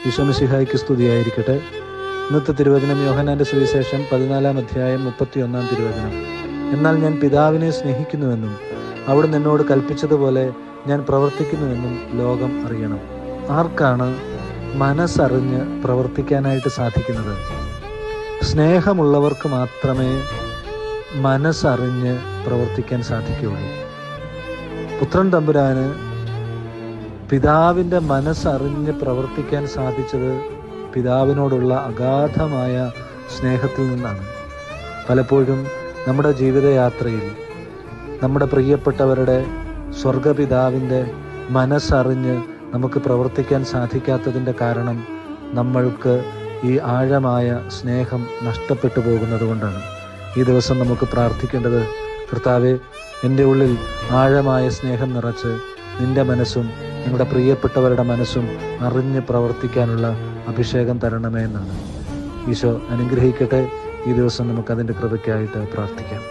ഈശോ മിശിഹായ്ക്ക് സ്തുതിയായിരിക്കട്ടെ. ഇന്നത്തെ തിരുവചനം യോഹന്നാന്റെ സുവിശേഷം 14 അധ്യായം 31 തിരുവചനം. എന്നാൽ ഞാൻ പിതാവിനെ സ്നേഹിക്കുന്നുവെന്നും അവിടുന്ന് എന്നോട് കൽപ്പിച്ചതുപോലെ ഞാൻ പ്രവർത്തിക്കുന്നുവെന്നും ലോകം അറിയണം. ആർക്കാണ് മനസ്സറിഞ്ഞ് പ്രവർത്തിക്കാനായിട്ട് സാധിക്കുന്നത്? സ്നേഹമുള്ളവർക്ക് മാത്രമേ മനസ്സറിഞ്ഞ് പ്രവർത്തിക്കാൻ സാധിക്കുകയുള്ളൂ. പുത്രൻ തമ്പുരാന് പിതാവിൻ്റെ മനസ്സറിഞ്ഞ് പ്രവർത്തിക്കാൻ സാധിച്ചത് പിതാവിനോടുള്ള അഗാധമായ സ്നേഹത്തിൽ നിന്നാണ്. പലപ്പോഴും നമ്മുടെ ജീവിതയാത്രയിൽ നമ്മുടെ പ്രിയപ്പെട്ടവരുടെ സ്വർഗപിതാവിൻ്റെ മനസ്സറിഞ്ഞ് നമുക്ക് പ്രവർത്തിക്കാൻ സാധിക്കാത്തതിൻ്റെ കാരണം നമ്മൾക്ക് ഈ ആഴമായ സ്നേഹം നഷ്ടപ്പെട്ടു പോകുന്നത് കൊണ്ടാണ്. ഈ ദിവസം നമുക്ക് പ്രാർത്ഥിക്കേണ്ടത്, കർത്താവേ, എൻ്റെ ഉള്ളിൽ ആഴമായ സ്നേഹം നിറച്ച് നിൻ്റെ മനസ്സും നിങ്ങളുടെ പ്രിയപ്പെട്ടവരുടെ മനസ്സും അറിഞ്ഞ് പ്രവർത്തിക്കാനുള്ള അഭിഷേകം തരണമേ എന്നാണ്. ഈശോ അനുഗ്രഹിക്കട്ടെ. ഈ ദിവസം നമുക്കതിൻ്റെ കൃപയ്ക്കായിട്ട് പ്രാർത്ഥിക്കാം.